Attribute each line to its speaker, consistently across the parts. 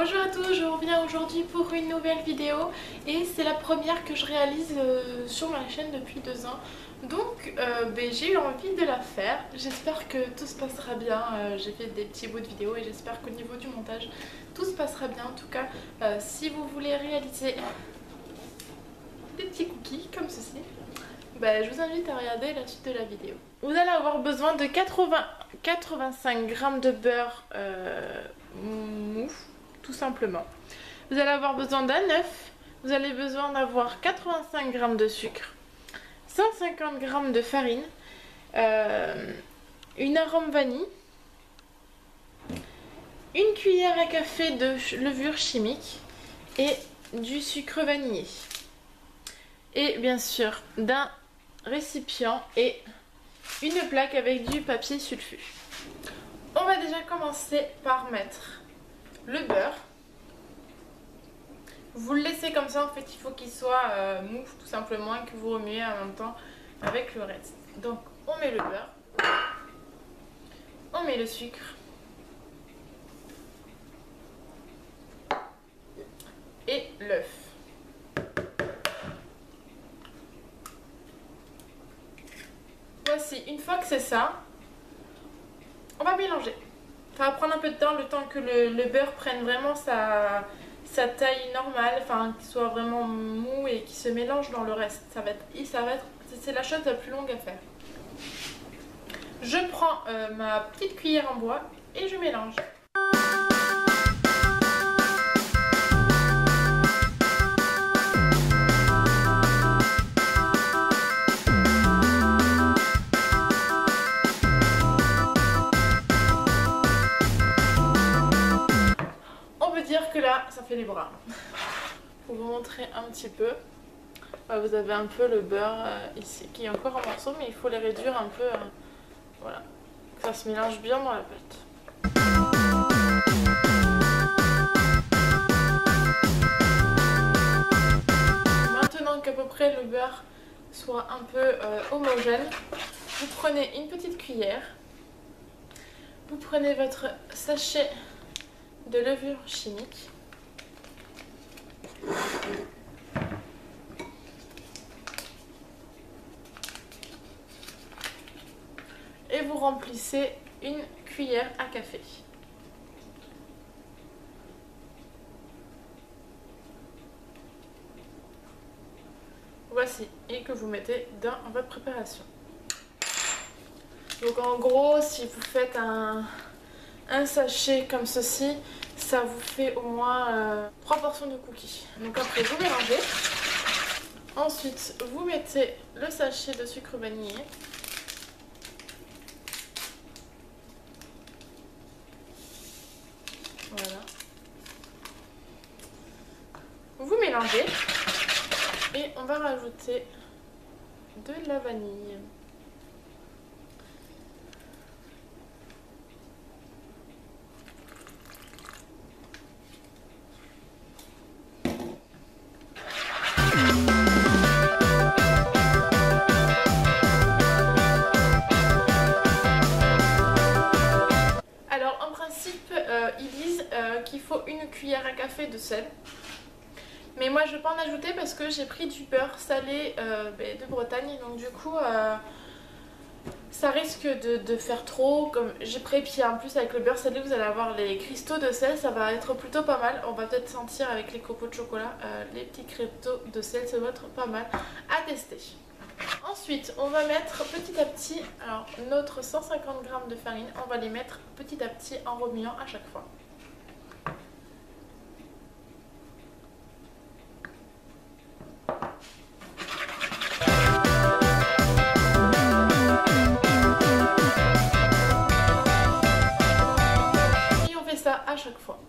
Speaker 1: Bonjour à tous, je reviens aujourd'hui pour une nouvelle vidéo et c'est la première que je réalise sur ma chaîne depuis 2 ans. Donc j'ai eu envie de la faire, j'espère que tout se passera bien. J'ai fait des petits bouts de vidéo et j'espère qu'au niveau du montage tout se passera bien. En tout cas, si vous voulez réaliser des petits cookies comme ceci, je vous invite à regarder la suite de la vidéo. Vous allez avoir besoin de 85 g de beurre mou, tout simplement. Vous allez avoir besoin d'un œuf, vous allez besoin d'avoir 85 g de sucre, 150 g de farine, une arôme vanille, une cuillère à café de levure chimique et du sucre vanillé. Et bien sûr d'un récipient et une plaque avec du papier sulfu. On va déjà commencer par mettre le beurre. Vous le laissez comme ça, en fait il faut qu'il soit mou tout simplement et que vous remuez en même temps avec le reste. Donc on met le beurre, on met le sucre et l'œuf. Voici, une fois que c'est ça, on va mélanger. Ça va prendre un peu de temps, le temps que le beurre prenne vraiment sa taille normale, enfin qu'il soit vraiment mou et qu'il se mélange dans le reste. C'est la chose la plus longue à faire. Je prends ma petite cuillère en bois et je mélange. Que là ça fait les bras. Pour vous montrer un petit peu, vous avez un peu le beurre ici qui est encore en morceaux, mais il faut les réduire un peu, voilà, que ça se mélange bien dans la pâte. Maintenant qu'à peu près le beurre soit un peu homogène, vous prenez une petite cuillère, vous prenez votre sachet de levure chimique, et vous remplissez une cuillère à café. Voici, et que vous mettez dans votre préparation. Donc en gros, si vous faites un sachet comme ceci, ça vous fait au moins 3 portions de cookies. Donc après vous mélangez. Ensuite vous mettez le sachet de sucre vanillé. Voilà. Vous mélangez et on va rajouter de la vanille. Ils disent qu'il faut une cuillère à café de sel, mais moi je ne vais pas en ajouter parce que j'ai pris du beurre salé de Bretagne, donc du coup ça risque de faire trop. Comme j'ai pris, puis en plus avec le beurre salé vous allez avoir les cristaux de sel, ça va être plutôt pas mal. On va peut-être sentir avec les copeaux de chocolat les petits cristaux de sel, ça va être pas mal à tester. Ensuite on va mettre petit à petit, alors notre 150 g de farine, on va les mettre petit à petit en remuant à chaque fois. Et on fait ça à chaque fois.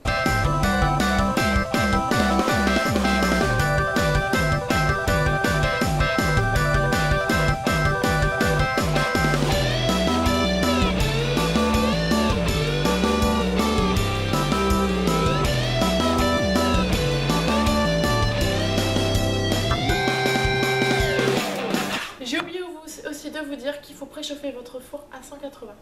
Speaker 1: De vous dire qu'il faut préchauffer votre four à 180.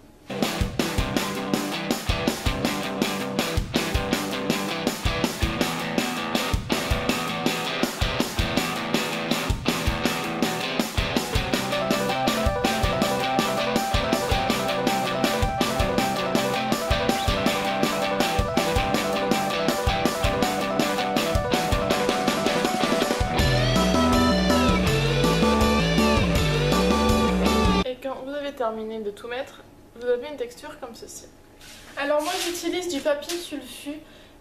Speaker 1: de tout mettre, vous avez une texture comme ceci. Alors moi j'utilise du papier sulfu,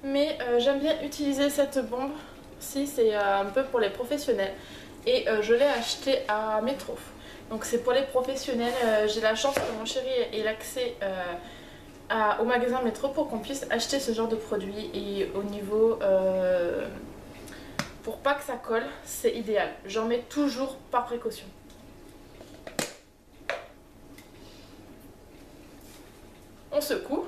Speaker 1: mais j'aime bien utiliser cette bombe. Si, c'est un peu pour les professionnels. Et je l'ai acheté à Métro. Donc c'est pour les professionnels. J'ai la chance que mon chéri ait l'accès au magasin Métro pour qu'on puisse acheter ce genre de produit. Et au niveau... pour pas que ça colle, c'est idéal. J'en mets toujours par précaution. On secoue.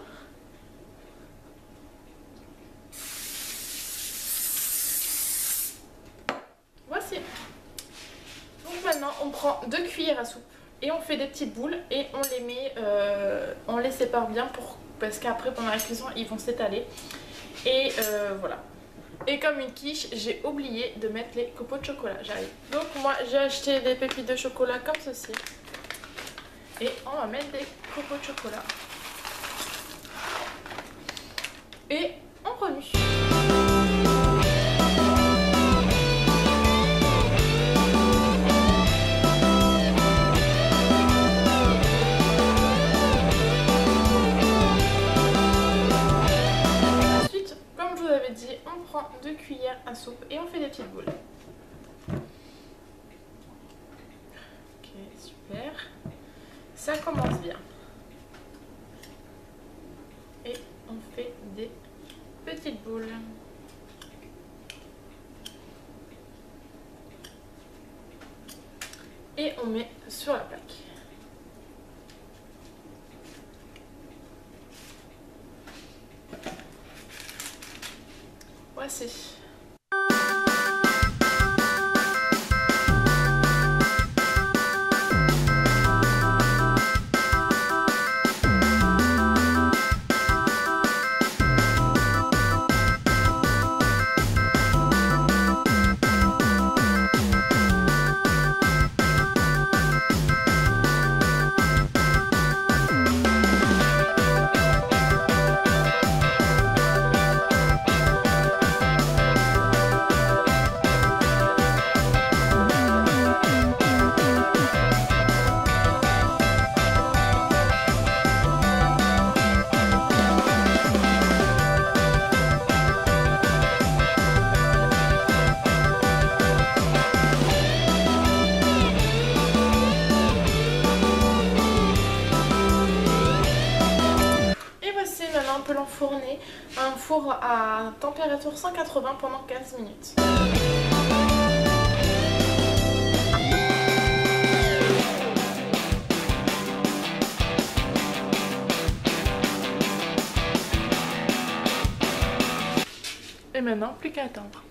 Speaker 1: Voici. Donc maintenant on prend 2 cuillères à soupe et on fait des petites boules et on les met, on les sépare bien parce qu'après pendant la cuisson ils vont s'étaler. Et voilà. Et comme une quiche, j'ai oublié de mettre les copeaux de chocolat. J'arrive. Donc moi j'ai acheté des pépites de chocolat comme ceci. Et on va mettre des copeaux de chocolat. Et on remue. Ensuite, comme je vous avais dit, on prend 2 cuillères à soupe et on fait des petites boules. Ok, super. Ça commence bien. Et on fait des petites boules. Et on met sur la plaque. Voici. On peut l'enfourner à un four à température 180 pendant 15 minutes. Et maintenant, plus qu'à attendre.